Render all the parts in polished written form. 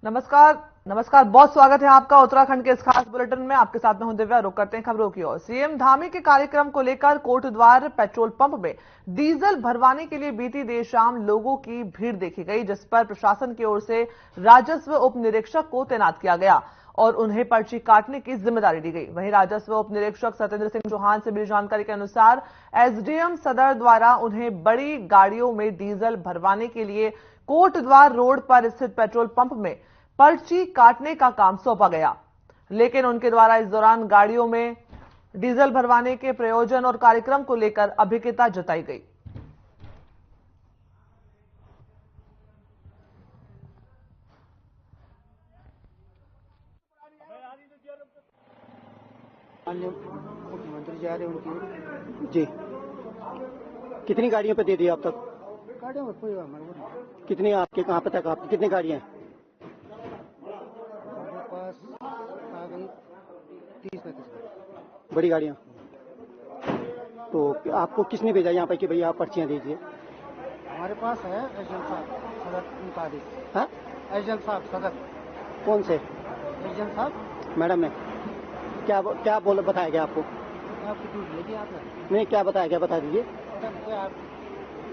नमस्कार नमस्कार, बहुत स्वागत है आपका उत्तराखंड के इस खास बुलेटिन में। आपके साथ में हूं दिव्या। रुक करते हैं खबरों की ओर। सीएम धामी के कार्यक्रम को लेकर कोटद्वार पेट्रोल पंप में डीजल भरवाने के लिए बीती देर शाम लोगों की भीड़ देखी गई, जिस पर प्रशासन की ओर से राजस्व उप निरीक्षक को तैनात किया गया और उन्हें पर्ची काटने की जिम्मेदारी दी गई। वहीं राजस्व उप निरीक्षक सत्येंद्र सिंह चौहान से मिली जानकारी के अनुसार एसडीएम सदर द्वारा उन्हें बड़ी गाड़ियों में डीजल भरवाने के लिए कोटद्वार रोड पर स्थित पेट्रोल पंप में पर्ची काटने का काम सौंपा गया, लेकिन उनके द्वारा इस दौरान गाड़ियों में डीजल भरवाने के प्रयोजन और कार्यक्रम को लेकर अभिज्ञता जताई गई। मुख्यमंत्री जा रहे उनकी जी। कितनी गाड़ियों पे दे दी आप तक? गाड़ियों में कितनी आपके कहाँ पे तक आपकी कितनी गाड़ियाँ हैं? पास आ गई 30-35 बड़ी गाड़ियाँ। तो आपको किसने भेजा यहाँ पे कि भैया आप पर्चियाँ दीजिए? हमारे पास है एजेंट साहब सदर उनका आदेश। हाँ, एजेंट साहब सदर। कौन से एजेंट साहब? मैडम है क्या क्या बोल बताया गया आपको? आपकी ड्यूटी लेगी आप? नहीं, क्या बताया गया बता दीजिए।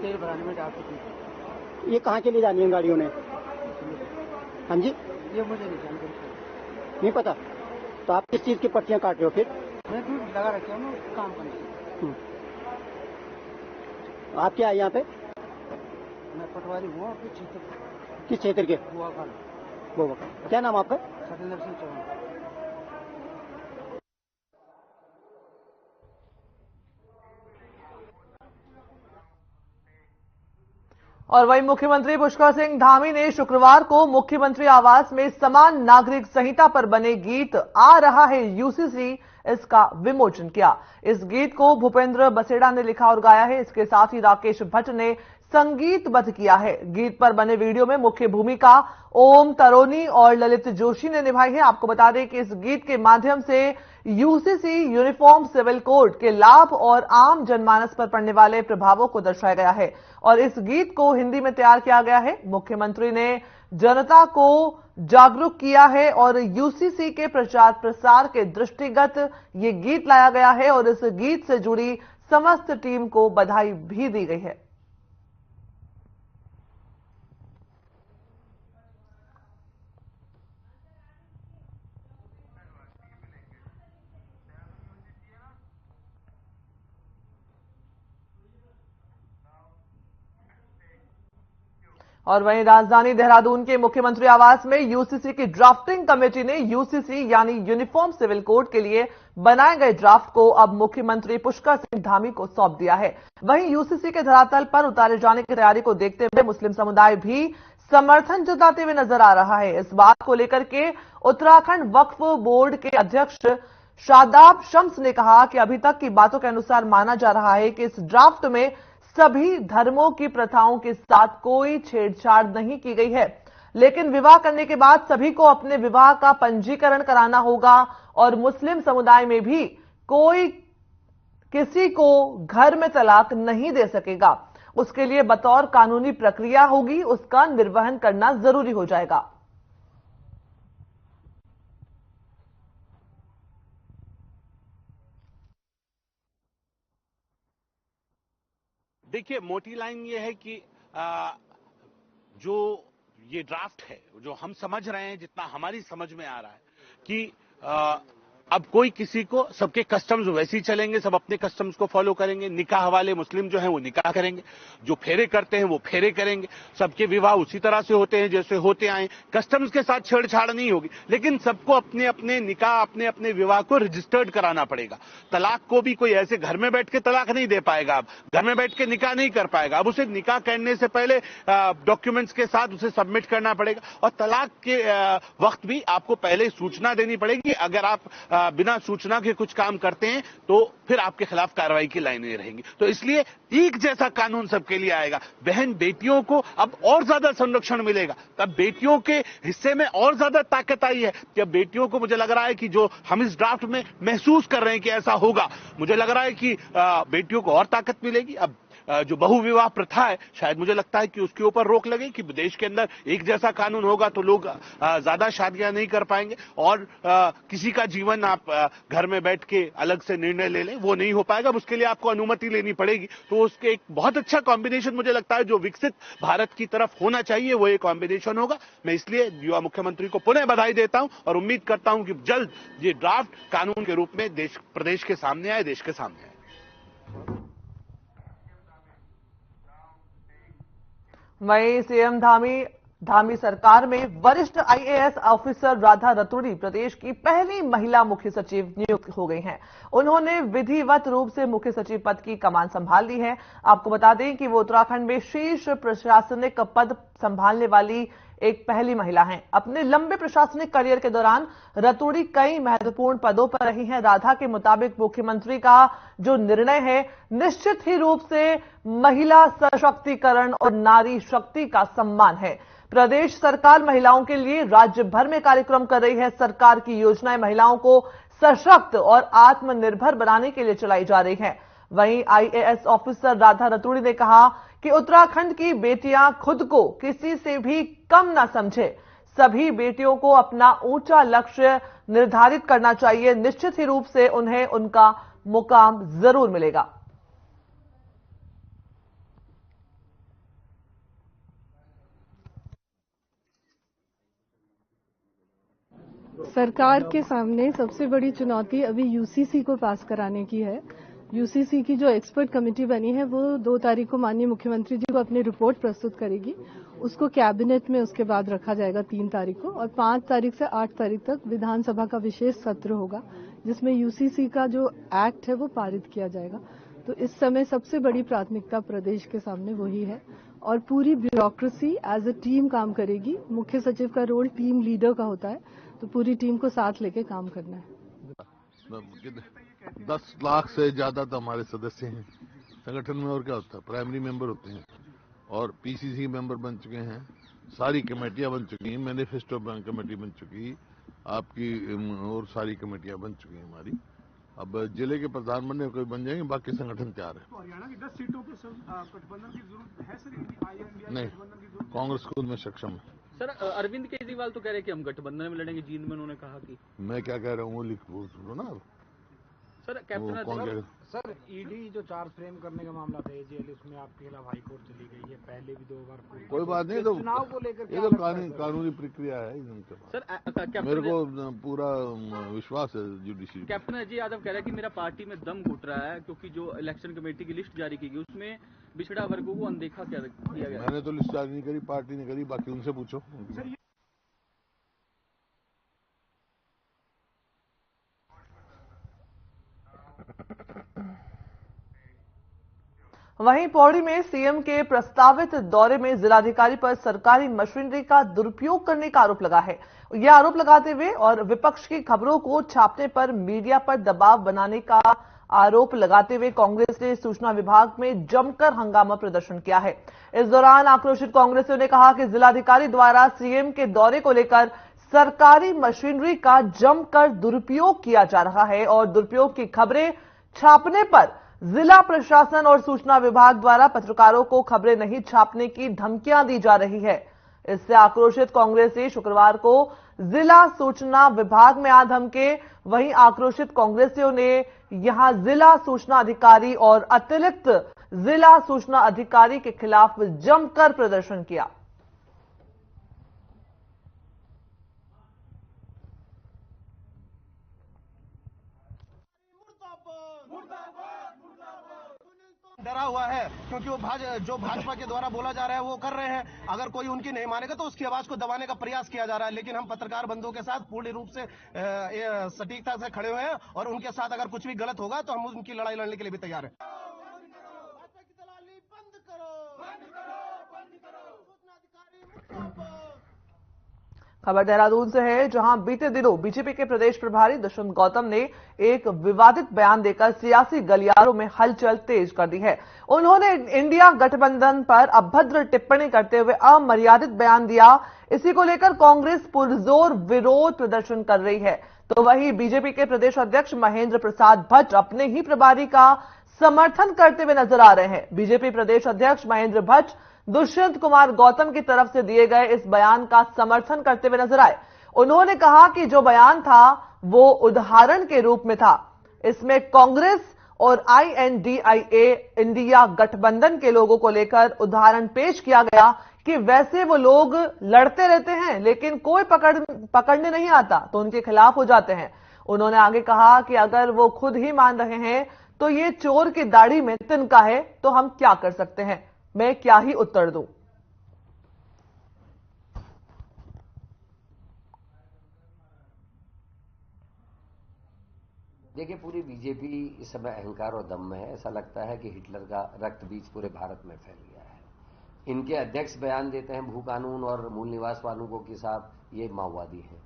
तेल भराने में डाल। ये कहाँ के लिए जानी है गाड़ियों ने? हाँ जी, ये मुझे नहीं जानकारी, नहीं पता। तो आप किस चीज की पर्चियां काट रहे हो फिर? मैं ड्यूटी लगा रखी हूँ काम करने। आप क्या है यहाँ पे? मैं पटवारी हूँ। किस क्षेत्र के? वो क्या नाम आपका? सत्येंद्र सिंह चौहान। और वहीं मुख्यमंत्री पुष्कर सिंह धामी ने शुक्रवार को मुख्यमंत्री आवास में समान नागरिक संहिता पर बने गीत आ रहा है यूसीसी इसका विमोचन किया। इस गीत को भूपेंद्र बसेड़ा ने लिखा और गाया है। इसके साथ ही राकेश भट्ट ने संगीतबद्ध किया है। गीत पर बने वीडियो में मुख्य भूमिका ओम तरोनी और ललित जोशी ने निभाई है। आपको बता दें कि इस गीत के माध्यम से यूसीसी यूनिफॉर्म सिविल कोड के लाभ और आम जनमानस पर पड़ने वाले प्रभावों को दर्शाया गया है और इस गीत को हिंदी में तैयार किया गया है। मुख्यमंत्री ने जनता को जागरूक किया है और यूसीसी के प्रचार प्रसार के दृष्टिगत ये गीत लाया गया है और इस गीत से जुड़ी समस्त टीम को बधाई भी दी गई है। और वहीं राजधानी देहरादून के मुख्यमंत्री आवास में यूसीसी की ड्राफ्टिंग कमेटी ने यूसीसी यानी यूनिफॉर्म सिविल कोड के लिए बनाए गए ड्राफ्ट को अब मुख्यमंत्री पुष्कर सिंह धामी को सौंप दिया है। वहीं यूसीसी के धरातल पर उतारे जाने की तैयारी को देखते हुए मुस्लिम समुदाय भी समर्थन जताते हुए नजर आ रहा है। इस बात को लेकर के उत्तराखंड वक्फ बोर्ड के अध्यक्ष शादाब शम्स ने कहा कि अभी तक की बातों के अनुसार माना जा रहा है कि इस ड्राफ्ट में सभी धर्मों की प्रथाओं के साथ कोई छेड़छाड़ नहीं की गई है, लेकिन विवाह करने के बाद सभी को अपने विवाह का पंजीकरण कराना होगा और मुस्लिम समुदाय में भी कोई किसी को घर में तलाक नहीं दे सकेगा। उसके लिए बतौर कानूनी प्रक्रिया होगी, उसका निर्वहन करना जरूरी हो जाएगा। देखिए, मोटी लाइन ये है कि जो ये ड्राफ्ट है, जो हम समझ रहे हैं, जितना हमारी समझ में आ रहा है कि अब कोई किसी को, सबके कस्टम्स वैसे ही चलेंगे, सब अपने कस्टम्स को फॉलो करेंगे। निकाह वाले मुस्लिम जो हैं वो निकाह करेंगे, जो फेरे करते हैं वो फेरे करेंगे, सबके विवाह उसी तरह से होते हैं जैसे होते आए। कस्टम्स के साथ छेड़छाड़ नहीं होगी, लेकिन सबको अपने अपने निकाह, अपने अपने विवाह को रजिस्टर्ड कराना पड़ेगा। तलाक को भी कोई ऐसे घर में बैठ के तलाक नहीं दे पाएगा, अब घर में बैठ के निकाह नहीं कर पाएगा। अब उसे निकाह करने से पहले डॉक्यूमेंट्स के साथ उसे सबमिट करना पड़ेगा और तलाक के वक्त भी आपको पहले सूचना देनी पड़ेगी। अगर आप बिना सूचना के कुछ काम करते हैं तो फिर आपके खिलाफ कार्रवाई की लाइनें रहेंगी। तो इसलिए एक जैसा कानून सबके लिए आएगा। बहन बेटियों को अब और ज्यादा संरक्षण मिलेगा, तब बेटियों के हिस्से में और ज्यादा ताकत आई है। कि अब बेटियों को, मुझे लग रहा है कि जो हम इस ड्राफ्ट में महसूस कर रहे हैं कि ऐसा होगा, मुझे लग रहा है कि बेटियों को और ताकत मिलेगी। अब जो बहुविवाह प्रथा है, शायद मुझे लगता है कि उसके ऊपर रोक लगे कि देश के अंदर एक जैसा कानून होगा तो लोग ज्यादा शादियां नहीं कर पाएंगे और किसी का जीवन आप घर में बैठ के अलग से निर्णय ले लें, वो नहीं हो पाएगा। उसके लिए आपको अनुमति लेनी पड़ेगी। तो उसके एक बहुत अच्छा कॉम्बिनेशन मुझे लगता है जो विकसित भारत की तरफ होना चाहिए वो एक कॉम्बिनेशन होगा। मैं इसलिए युवा मुख्यमंत्री को पुनः बधाई देता हूं और उम्मीद करता हूं कि जल्द ये ड्राफ्ट कानून के रूप में प्रदेश के सामने आए, देश के सामने आए। वहीं सीएम धामी सरकार में वरिष्ठ आईएएस ऑफिसर राधा रतूड़ी प्रदेश की पहली महिला मुख्य सचिव नियुक्त हो गई हैं। उन्होंने विधिवत रूप से मुख्य सचिव पद की कमान संभाल ली है। आपको बता दें कि वो उत्तराखंड में शीर्ष प्रशासनिक पद संभालने वाली एक पहली महिला हैं। अपने लंबे प्रशासनिक करियर के दौरान रतूड़ी कई महत्वपूर्ण पदों पर रही हैं। राधा के मुताबिक मुख्यमंत्री का जो निर्णय है निश्चित ही रूप से महिला सशक्तिकरण और नारी शक्ति का सम्मान है। प्रदेश सरकार महिलाओं के लिए राज्य भर में कार्यक्रम कर रही है। सरकार की योजनाएं महिलाओं को सशक्त और आत्मनिर्भर बनाने के लिए चलाई जा रही है। वहीं आईएएस ऑफिसर राधा रतूड़ी ने कहा कि उत्तराखंड की बेटियां खुद को किसी से भी कम ना समझे। सभी बेटियों को अपना ऊंचा लक्ष्य निर्धारित करना चाहिए। निश्चित ही रूप से उन्हें उनका मुकाम जरूर मिलेगा। सरकार के सामने सबसे बड़ी चुनौती अभी यूसीसी को पास कराने की है। यूसीसी की जो एक्सपर्ट कमेटी बनी है वो 2 तारीख को माननीय मुख्यमंत्री जी को अपनी रिपोर्ट प्रस्तुत करेगी। उसको कैबिनेट में उसके बाद रखा जाएगा 3 तारीख को और 5 तारीख से 8 तारीख तक विधानसभा का विशेष सत्र होगा जिसमें यूसीसी का जो एक्ट है वो पारित किया जाएगा। तो इस समय सबसे बड़ी प्राथमिकता प्रदेश के सामने वही है और पूरी ब्यूरोक्रेसी एज अ टीम काम करेगी। मुख्य सचिव का रोल टीम लीडर का होता है, तो पूरी टीम को साथ लेके काम करना है। 10 लाख से ज्यादा तो हमारे सदस्य हैं संगठन में। और क्या होता है, प्राइमरी मेंबर होते हैं और पीसीसी मेंबर बन चुके हैं। सारी कमेटियां बन चुकी हैं, मैनिफेस्टो कमेटी बन चुकी, आपकी और सारी कमेटियां बन चुकी हैं हमारी। अब जिले के प्रधान बनने कोई बन जाएंगे, बाकी संगठन तैयार है। हरियाणा की 10 सीटों पे गठबंधन की जरूरत है सर? नहीं, कांग्रेस खुद में सक्षम है। सर अरविंद केजरीवाल तो कह रहे हैं कि हम गठबंधन में लड़ेंगे। जींद में उन्होंने कहा कि मैं क्या कह रहा हूँ वो लिख सुनो ना। सर कैप्टन सर ईडी जो चार्ज फ्रेम करने का मामला था एजेएल, उसमें आपके खिलाफ हाईकोर्ट चली गई है, पहले भी 2 बार कोई बात नहीं। तो चुनाव को लेकर ये तो कानूनी प्रक्रिया है उनके पास। सर मेरे को पूरा विश्वास है जुडिशरी। कैप्टन अजय यादव कह रहा है कि मेरा पार्टी में दम घुट रहा है क्योंकि जो इलेक्शन कमेटी की लिस्ट जारी की गई उसमें पिछड़ा वर्गों को अनदेखा किया गया। मैंने तो लिस्ट जारी नहीं करी, पार्टी ने करी, बाकी उनसे पूछो। वहीं पौड़ी में सीएम के प्रस्तावित दौरे में जिलाधिकारी पर सरकारी मशीनरी का दुरुपयोग करने का आरोप लगा है। यह आरोप लगाते हुए और विपक्ष की खबरों को छापने पर मीडिया पर दबाव बनाने का आरोप लगाते हुए कांग्रेस ने सूचना विभाग में जमकर हंगामा प्रदर्शन किया है। इस दौरान आक्रोशित कांग्रेसियों ने कहा कि जिलाधिकारी द्वारा सीएम के दौरे को लेकर सरकारी मशीनरी का जमकर दुरुपयोग किया जा रहा है और दुरुपयोग की खबरें छापने पर जिला प्रशासन और सूचना विभाग द्वारा पत्रकारों को खबरें नहीं छापने की धमकियां दी जा रही है। इससे आक्रोशित कांग्रेसी शुक्रवार को जिला सूचना विभाग में आ धमके। वहीं आक्रोशित कांग्रेसियों ने यहां जिला सूचना अधिकारी और अतिरिक्त जिला सूचना अधिकारी के खिलाफ जमकर प्रदर्शन किया। डरा हुआ है क्योंकि वो जो भाजपा के द्वारा बोला जा रहा है वो कर रहे हैं। अगर कोई उनकी नहीं मानेगा तो उसकी आवाज को दबाने का प्रयास किया जा रहा है। लेकिन हम पत्रकार बंधुओं के साथ पूर्ण रूप से सटीकता से खड़े हुए हैं और उनके साथ अगर कुछ भी गलत होगा तो हम उनकी लड़ाई लड़ने के लिए भी तैयार हैं। खबर देहरादून से है, जहां बीते दिनों बीजेपी के प्रदेश प्रभारी दुष्यंत गौतम ने एक विवादित बयान देकर सियासी गलियारों में हलचल तेज कर दी है। उन्होंने इंडिया गठबंधन पर अभद्र टिप्पणी करते हुए अमर्यादित बयान दिया। इसी को लेकर कांग्रेस पुरजोर विरोध प्रदर्शन कर रही है। तो वहीं बीजेपी के प्रदेश अध्यक्ष महेंद्र प्रसाद भट्ट अपने ही प्रभारी का समर्थन करते हुए नजर आ रहे हैं। बीजेपी प्रदेश अध्यक्ष महेंद्र भट्ट दुष्यंत कुमार गौतम की तरफ से दिए गए इस बयान का समर्थन करते हुए नजर आए। उन्होंने कहा कि जो बयान था वो उदाहरण के रूप में था। इसमें कांग्रेस और INDIA इंडिया गठबंधन के लोगों को लेकर उदाहरण पेश किया गया कि वैसे वो लोग लड़ते रहते हैं लेकिन कोई पकड़ने नहीं आता तो उनके खिलाफ हो जाते हैं। उन्होंने आगे कहा कि अगर वो खुद ही मान रहे हैं तो ये चोर की दाढ़ी में तिनका है तो हम क्या कर सकते हैं, मैं क्या ही उत्तर दूं। देखिए, पूरी बीजेपी इस समय अहंकार और दम में है। ऐसा लगता है कि हिटलर का रक्त बीज पूरे भारत में फैल गया है। इनके अध्यक्ष बयान देते हैं भू कानून और मूल निवास वालों के साथ ये माओवादी हैं।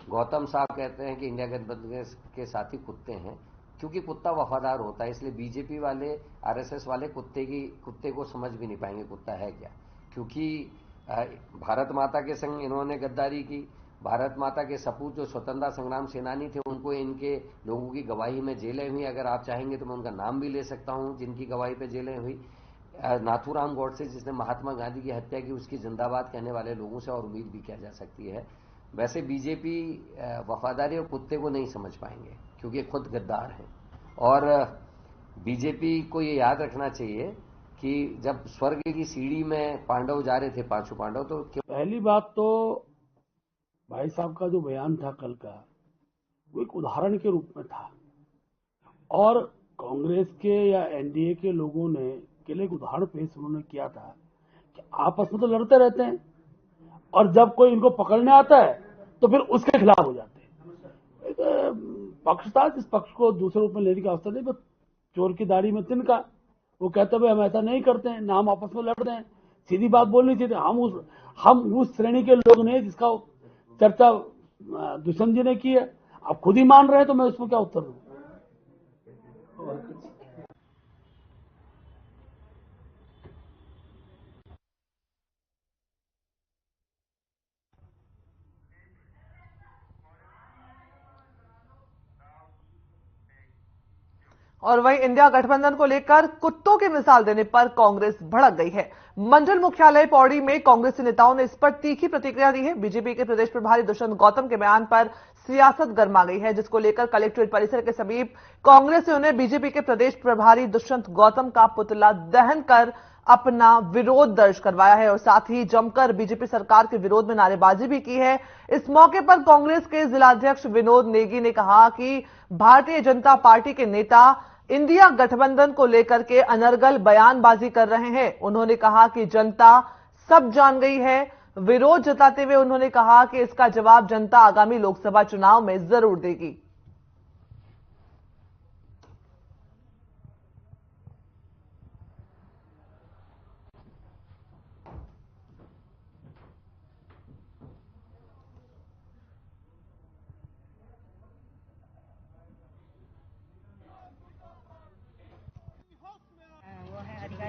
गौतम साहब कहते हैं कि इंडिया गठबंधन के साथी कुत्ते हैं, क्योंकि कुत्ता वफादार होता है। इसलिए बीजेपी वाले, RSS वाले कुत्ते को समझ भी नहीं पाएंगे कुत्ता है क्या, क्योंकि भारत माता के संग इन्होंने गद्दारी की। भारत माता के सपूत जो स्वतंत्रता संग्राम सेनानी थे उनको इनके लोगों की गवाही में जेलें हुई। अगर आप चाहेंगे तो मैं उनका नाम भी ले सकता हूं जिनकी गवाही पे जेलें हुई। नाथूराम गौडसे जिसने महात्मा गांधी की हत्या की, उसकी जिंदाबाद कहने वाले लोगों से और उम्मीद भी किया जा सकती है। वैसे बीजेपी वफादारी और कुत्ते को नहीं समझ पाएंगे क्योंकि खुद गद्दार है। और बीजेपी को ये याद रखना चाहिए कि जब स्वर्ग की सीढ़ी में पांडव जा रहे थे, पांचों पांडव, तो पहली बात तो भाई साहब का जो बयान था कल का, वो एक उदाहरण के रूप में था और कांग्रेस के या NDA के लोगों ने के लिए एक उदाहरण पेश उन्होंने किया था कि आपस में तो लड़ते रहते हैं और जब कोई इनको पकड़ने आता है तो फिर उसके खिलाफ हो जाते हैं। पक्ष था जिस पक्ष को दूसरे रूप में लेने की आवश्यकता नहीं, बस चोर की दाढ़ी में तिनका। वो कहते हुए हम ऐसा नहीं करते हैं, ना हम आपस में लड़ते हैं, सीधी बात बोलनी चाहिए। हम उस श्रेणी के लोग ने जिसका चर्चा दुष्यंत जी ने की है, आप खुद ही मान रहे हैं तो मैं उसमें क्या उत्तर दूं। और वहीं इंडिया गठबंधन को लेकर कुत्तों की मिसाल देने पर कांग्रेस भड़क गई है। मंडल मुख्यालय पौड़ी में कांग्रेसी नेताओं ने इस पर तीखी प्रतिक्रिया दी है। बीजेपी के प्रदेश प्रभारी दुष्यंत गौतम के बयान पर सियासत गर्मा गई है, जिसको लेकर कलेक्ट्रेट परिसर के समीप कांग्रेसियों ने बीजेपी के प्रदेश प्रभारी दुष्यंत गौतम का पुतला दहन कर अपना विरोध दर्ज करवाया है और साथ ही जमकर बीजेपी सरकार के विरोध में नारेबाजी भी की है। इस मौके पर कांग्रेस के जिलाध्यक्ष विनोद नेगी ने कहा कि भारतीय जनता पार्टी के नेता इंडिया गठबंधन को लेकर के अनर्गल बयानबाजी कर रहे हैं। उन्होंने कहा कि जनता सब जान गई है। विरोध जताते हुए उन्होंने कहा कि इसका जवाब जनता आगामी लोकसभा चुनाव में जरूर देगी।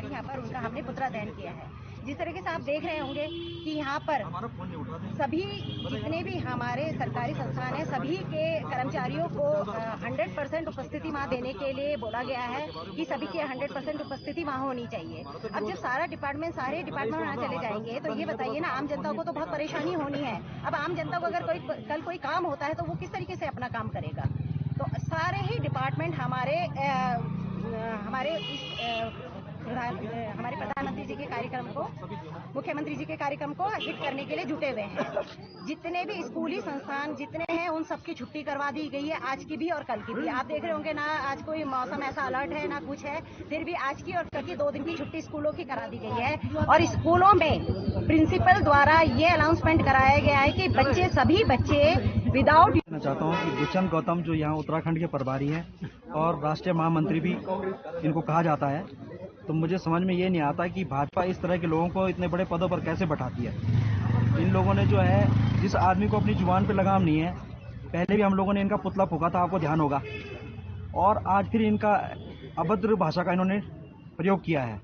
यहाँ पर उनका हमने पुतला दहन किया है। जिस तरीके से आप देख रहे होंगे कि यहाँ पर सभी जितने भी हमारे सरकारी संस्थान हैं, सभी के कर्मचारियों को 100% उपस्थिति वहाँ देने के लिए बोला गया है कि सभी के 100% उपस्थिति वहाँ होनी चाहिए। अब जब सारे डिपार्टमेंट वहाँ चले जाएंगे तो ये बताइए ना, आम जनता को तो बहुत परेशानी होनी है। अब आम जनता को अगर कल कोई काम होता है तो वो किस तरीके से अपना काम करेगा। तो सारे ही डिपार्टमेंट हमारे प्रधानमंत्री जी के कार्यक्रम को, मुख्यमंत्री जी के कार्यक्रम को हिट करने के लिए जुटे हुए हैं। जितने भी स्कूली संस्थान जितने हैं उन सबकी छुट्टी करवा दी गई है, आज की भी और कल की भी। आप देख रहे होंगे ना, आज कोई मौसम ऐसा अलर्ट है ना कुछ है, फिर भी आज की और कल की 2 दिन की छुट्टी स्कूलों की करा दी गई है। और स्कूलों में प्रिंसिपल द्वारा ये अनाउंसमेंट कराया गया है कि सभी बच्चे विदाउट। मैं चाहता हूँ कि दुष्यंत गौतम जो यहाँ उत्तराखंड के प्रभारी हैं और राष्ट्रीय महामंत्री भी इनको कहा जाता है, तो मुझे समझ में ये नहीं आता कि भाजपा इस तरह के लोगों को इतने बड़े पदों पर कैसे बैठाती है। इन लोगों ने जो है, जिस आदमी को अपनी जुबान पे लगाम नहीं है, पहले भी हम लोगों ने इनका पुतला फूंका था, आपको ध्यान होगा, और आज फिर इनका अभद्र भाषा का इन्होंने प्रयोग किया है।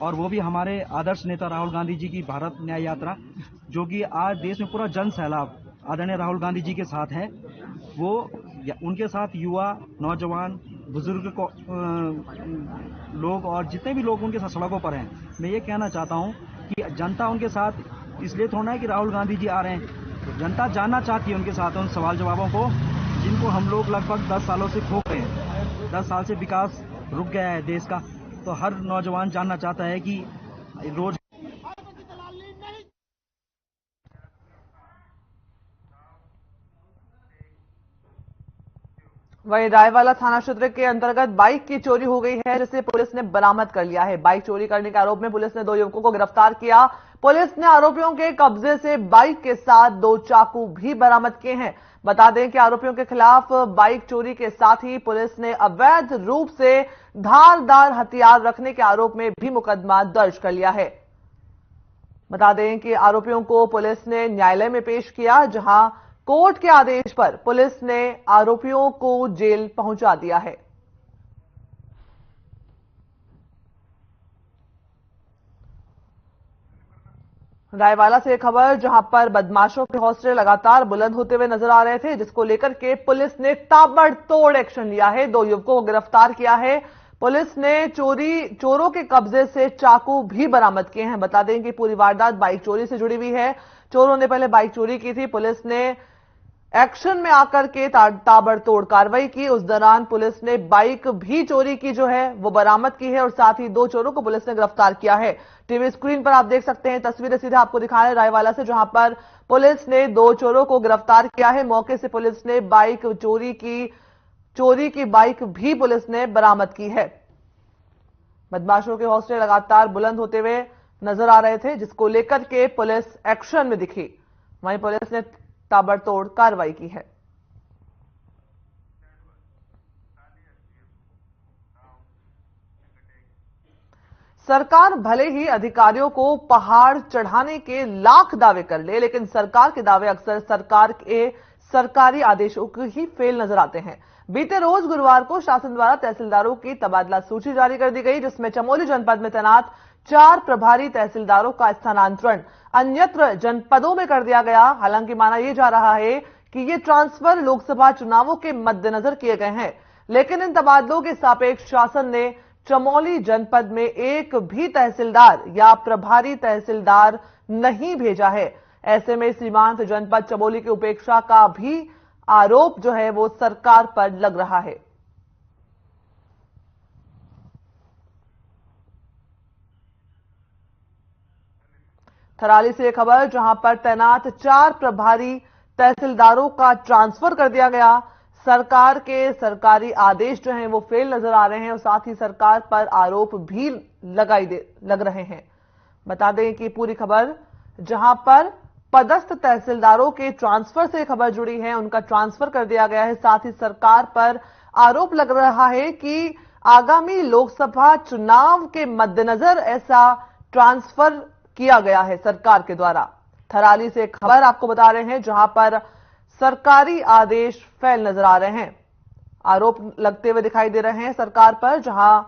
और वो भी हमारे आदर्श नेता राहुल गांधी जी की भारत न्याय यात्रा, जो कि आज देश में पूरा जन सैलाब आदरणीय राहुल गांधी जी के साथ है, वो उनके साथ युवा, नौजवान, बुजुर्ग को लोग और जितने भी लोग उनके साथ सड़कों पर हैं, मैं ये कहना चाहता हूँ कि जनता उनके साथ इसलिए थोड़ा है कि राहुल गांधी जी आ रहे हैं, तो जनता जानना चाहती है उनके साथ उन सवाल जवाबों को जिनको हम लोग लगभग 10 सालों से खो गए हैं। 10 साल से विकास रुक गया है देश का, तो हर नौजवान जानना चाहता है कि रोज वहीं रायवाला थाना क्षेत्र के अंतर्गत बाइक की चोरी हो गई है, जिसे पुलिस ने बरामद कर लिया है। बाइक चोरी करने के आरोप में पुलिस ने 2 युवकों को गिरफ्तार किया। पुलिस ने आरोपियों के कब्जे से बाइक के साथ 2 चाकू भी बरामद किए हैं। बता दें कि आरोपियों के खिलाफ बाइक चोरी के साथ ही पुलिस ने अवैध रूप से धारदार हथियार रखने के आरोप में भी मुकदमा दर्ज कर लिया है। बता दें कि आरोपियों को पुलिस ने न्यायालय में पेश किया, जहां कोर्ट के आदेश पर पुलिस ने आरोपियों को जेल पहुंचा दिया है। रायवाला से खबर, जहां पर बदमाशों के हौसले लगातार बुलंद होते हुए नजर आ रहे थे, जिसको लेकर के पुलिस ने ताबड़तोड़ एक्शन लिया है। 2 युवकों को गिरफ्तार किया है। पुलिस ने चोरों के कब्जे से चाकू भी बरामद किए हैं। बता दें कि पूरी वारदात बाइक चोरी से जुड़ी हुई है। चोरों ने पहले बाइक चोरी की थी। पुलिस ने एक्शन में आकर के ताबड़तोड़ कार्रवाई की। उस दौरान पुलिस ने बाइक भी चोरी की जो है वो बरामद की है और साथ ही 2 चोरों को पुलिस ने गिरफ्तार किया है। टीवी स्क्रीन पर आप देख सकते हैं तस्वीरें सीधे आपको दिखा रहे हैं रायवाला से, जहां पर पुलिस ने 2 चोरों को गिरफ्तार किया है। मौके से पुलिस ने बाइक चोरी की बाइक भी पुलिस ने बरामद की है। बदमाशों के हौसले लगातार बुलंद होते हुए नजर आ रहे थे, जिसको लेकर के पुलिस एक्शन में दिखी। वहीं पुलिस ने ताबड़तोड़ कार्रवाई की है। सरकार भले ही अधिकारियों को पहाड़ चढ़ाने के लाख दावे कर ले, लेकिन सरकार के दावे अक्सर सरकार के सरकारी आदेशों के ही फेल नजर आते हैं। बीते रोज गुरुवार को शासन द्वारा तहसीलदारों की तबादला सूची जारी कर दी गई, जिसमें चमोली जनपद में तैनात 4 प्रभारी तहसीलदारों का स्थानांतरण अन्यत्र जनपदों में कर दिया गया। हालांकि माना यह जा रहा है कि ये ट्रांसफर लोकसभा चुनावों के मद्देनजर किए गए हैं, लेकिन इन तबादलों के सापेक्ष शासन ने चमोली जनपद में एक भी तहसीलदार या प्रभारी तहसीलदार नहीं भेजा है। ऐसे में सीमांत जनपद चमोली की उपेक्षा का भी आरोप जो है वो सरकार पर लग रहा है। थराली से खबर, जहां पर तैनात 4 प्रभारी तहसीलदारों का ट्रांसफर कर दिया गया। सरकार के सरकारी आदेश जो हैं वो फेल नजर आ रहे हैं और साथ ही सरकार पर आरोप भी लग रहे हैं। बता दें कि पूरी खबर, जहां पर पदस्थ तहसीलदारों के ट्रांसफर से खबर जुड़ी है, उनका ट्रांसफर कर दिया गया है। साथ ही सरकार पर आरोप लग रहा है कि आगामी लोकसभा चुनाव के मद्देनजर ऐसा ट्रांसफर किया गया है सरकार के द्वारा। थराली से खबर आपको बता रहे हैं, जहां पर सरकारी आदेश फेल नजर आ रहे हैं। आरोप लगते हुए दिखाई दे रहे हैं सरकार पर, जहां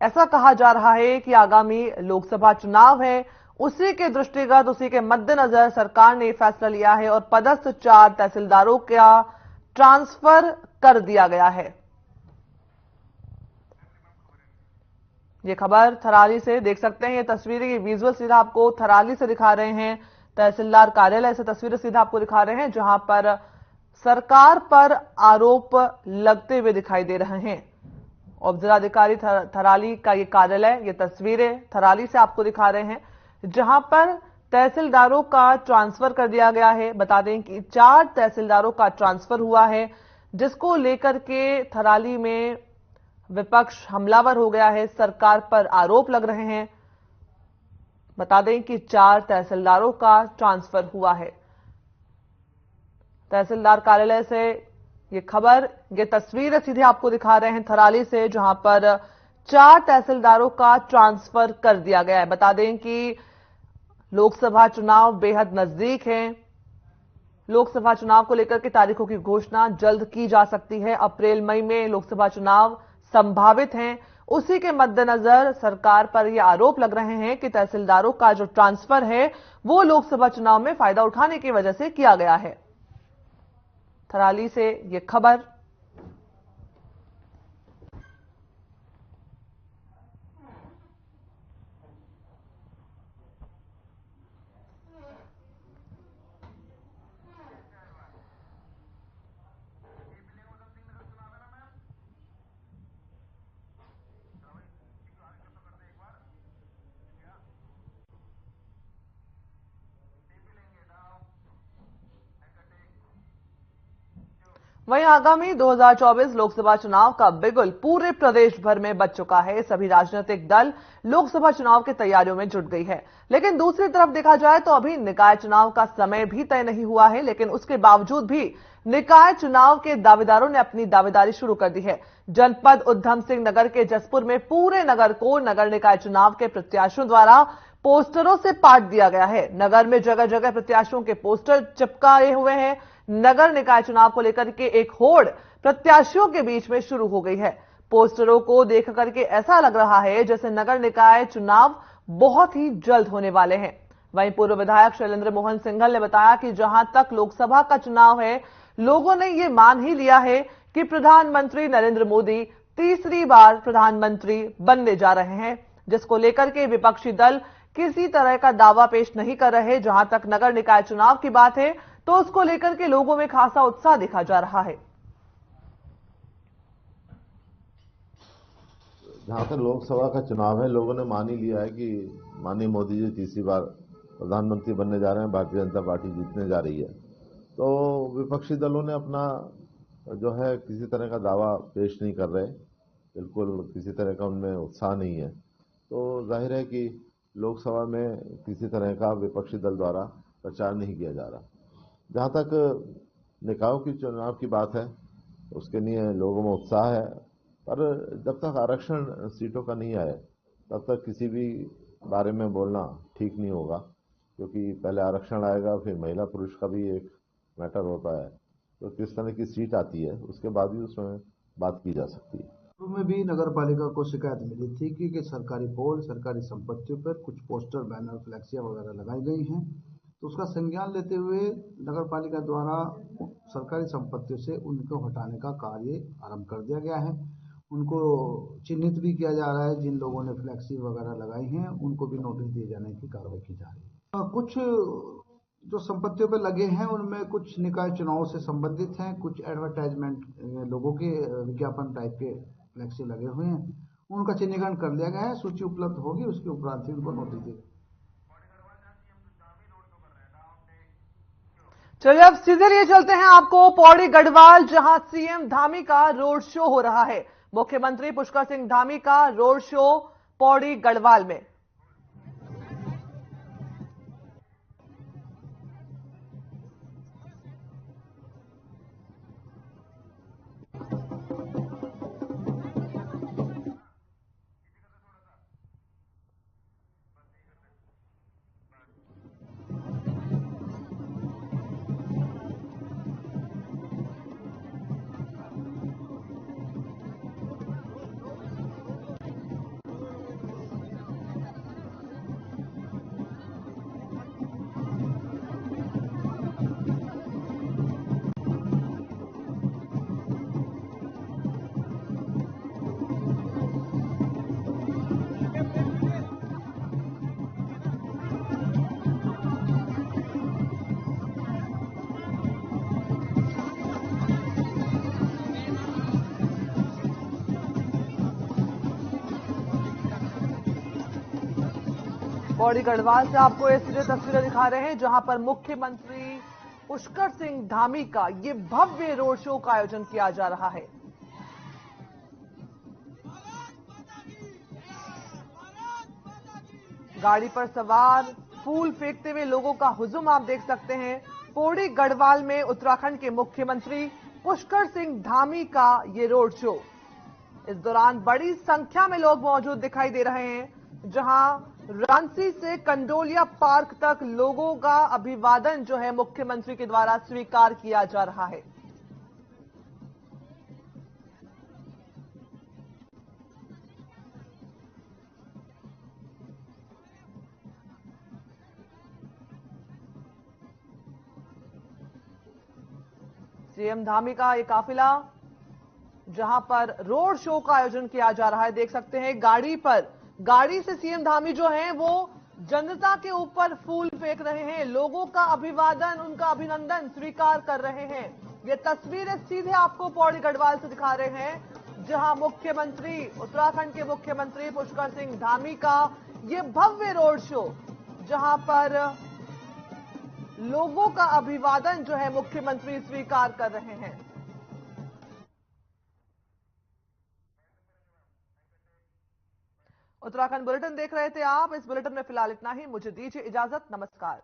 ऐसा कहा जा रहा है कि आगामी लोकसभा चुनाव है, उसी के दृष्टिगत, उसी के मद्देनजर सरकार ने फैसला लिया है और पदस्थ 4 तहसीलदारों का ट्रांसफर कर दिया गया है। ये खबर थराली से देख सकते हैं। ये तस्वीरें, ये विजुअल सीधा आपको थराली से दिखा रहे हैं। तहसीलदार कार्यालय से तस्वीरें सीधा आपको दिखा रहे हैं, जहां पर सरकार पर आरोप लगते हुए दिखाई दे रहे हैं। उप जिलाधिकारी थराली का ये कार्यालय, ये तस्वीरें थराली से आपको दिखा रहे हैं, जहां पर तहसीलदारों का ट्रांसफर कर दिया गया है। बता दें कि 4 तहसीलदारों का ट्रांसफर हुआ है, जिसको लेकर के थराली में विपक्ष हमलावर हो गया है, सरकार पर आरोप लग रहे हैं। बता दें कि 4 तहसीलदारों का ट्रांसफर हुआ है। तहसीलदार कार्यालय से ये खबर, ये तस्वीर सीधे आपको दिखा रहे हैं थराली से, जहां पर 4 तहसीलदारों का ट्रांसफर कर दिया गया है। बता दें कि लोकसभा चुनाव बेहद नजदीक है। लोकसभा चुनाव को लेकर के तारीखों की घोषणा जल्द की जा सकती है। अप्रैल मई में लोकसभा चुनाव संभावित हैं। उसी के मद्देनजर सरकार पर यह आरोप लग रहे हैं कि तहसीलदारों का जो ट्रांसफर है वो लोकसभा चुनाव में फायदा उठाने की वजह से किया गया है। थराली से यह खबर। वहीं आगामी 2024 लोकसभा चुनाव का बिगुल पूरे प्रदेश भर में बज चुका है। सभी राजनीतिक दल लोकसभा चुनाव की तैयारियों में जुट गई है। लेकिन दूसरी तरफ देखा जाए तो अभी निकाय चुनाव का समय भी तय नहीं हुआ है। लेकिन उसके बावजूद भी निकाय चुनाव के दावेदारों ने अपनी दावेदारी शुरू कर दी है। जनपद उधम सिंह नगर के जसपुर में पूरे नगर को नगर निकाय चुनाव के प्रत्याशियों द्वारा पोस्टरों से पाट दिया गया है। नगर में जगह जगह प्रत्याशियों के पोस्टर चिपकाए हुए हैं। नगर निकाय चुनाव को लेकर के एक होड़ प्रत्याशियों के बीच में शुरू हो गई है। पोस्टरों को देख करके ऐसा लग रहा है जैसे नगर निकाय चुनाव बहुत ही जल्द होने वाले हैं। वहीं पूर्व विधायक शैलेंद्र मोहन सिंघल ने बताया कि जहां तक लोकसभा का चुनाव है, लोगों ने ये मान ही लिया है कि प्रधानमंत्री नरेंद्र मोदी तीसरी बार प्रधानमंत्री बनने जा रहे हैं, जिसको लेकर के विपक्षी दल किसी तरह का दावा पेश नहीं कर रहे। जहां तक नगर निकाय चुनाव की बात है तो उसको लेकर के लोगों में खासा उत्साह देखा जा रहा है। जहां तक लोकसभा का चुनाव है, लोगों ने मान ही लिया है कि माननीय मोदी जी तीसरी बार प्रधानमंत्री बनने जा रहे हैं, भारतीय जनता पार्टी जीतने जा रही है। तो विपक्षी दलों ने अपना जो है किसी तरह का दावा पेश नहीं कर रहे, बिल्कुल किसी तरह का उनमें उत्साह नहीं है। तो जाहिर है कि लोकसभा में किसी तरह का विपक्षी दल द्वारा प्रचार नहीं किया जा रहा। जहां तक निकायों की चुनाव की बात है, उसके लिए लोगों में उत्साह है, पर जब तक आरक्षण सीटों का नहीं आए तब तक किसी भी बारे में बोलना ठीक नहीं होगा, क्योंकि पहले आरक्षण आएगा, फिर महिला पुरुष का भी एक मैटर होता है। तो किस तरह की सीट आती है उसके बाद ही उसमें बात की जा सकती है। शुरू में भी नगर पालिका को शिकायत मिली थी कि सरकारी पोल, सरकारी संपत्तियों पर कुछ पोस्टर, बैनर, फ्लैक्सियां वगैरह लगाई गई हैं। तो उसका संज्ञान लेते हुए नगर पालिका द्वारा सरकारी संपत्तियों से उनको हटाने का कार्य आरंभ कर दिया गया है। उनको चिन्हित भी किया जा रहा है। जिन लोगों ने फ्लैक्सी वगैरह लगाई हैं उनको भी नोटिस दिए जाने की कार्रवाई की जा रही है। कुछ जो संपत्तियों पर लगे हैं उनमें कुछ निकाय चुनाव से संबंधित हैं, कुछ एडवर्टाइजमेंट लोगों के विज्ञापन टाइप के फ्लैक्सी लगे हुए हैं, उनका चिन्हीकरण कर लिया गया है। सूची उपलब्ध होगी, उसके उपरांत ही उनको नोटिस देगा। चलिए अब सीधे लिए चलते हैं आपको पौड़ी गढ़वाल, जहां सीएम धामी का रोड शो हो रहा है। मुख्यमंत्री पुष्कर सिंह धामी का रोड शो पौड़ी गढ़वाल में। पौड़ी गढ़वाल से आपको ये सीधे तस्वीरें दिखा रहे हैं, जहां पर मुख्यमंत्री पुष्कर सिंह धामी का ये भव्य रोड शो का आयोजन किया जा रहा है। गाड़ी पर सवार फूल फेंकते हुए लोगों का हुजूम आप देख सकते हैं। पौड़ी गढ़वाल में उत्तराखंड के मुख्यमंत्री पुष्कर सिंह धामी का ये रोड शो। इस दौरान बड़ी संख्या में लोग मौजूद दिखाई दे रहे हैं, जहां रांची से कंडोलिया पार्क तक लोगों का अभिवादन जो है मुख्यमंत्री के द्वारा स्वीकार किया जा रहा है। सीएम धामी का ये काफिला जहां पर रोड शो का आयोजन किया जा रहा है, देख सकते हैं गाड़ी से सीएम धामी जो हैं वो जनता के ऊपर फूल फेंक रहे हैं, लोगों का अभिवादन, उनका अभिनंदन स्वीकार कर रहे हैं। ये तस्वीरें सीधे आपको पौड़ी गढ़वाल से दिखा रहे हैं, जहां मुख्यमंत्री, उत्तराखंड के मुख्यमंत्री पुष्कर सिंह धामी का ये भव्य रोड शो, जहां पर लोगों का अभिवादन जो है मुख्यमंत्री स्वीकार कर रहे हैं। उत्तराखंड बुलेटिन देख रहे थे आप। इस बुलेटिन में फिलहाल इतना ही। मुझे दीजिए इजाजत। नमस्कार।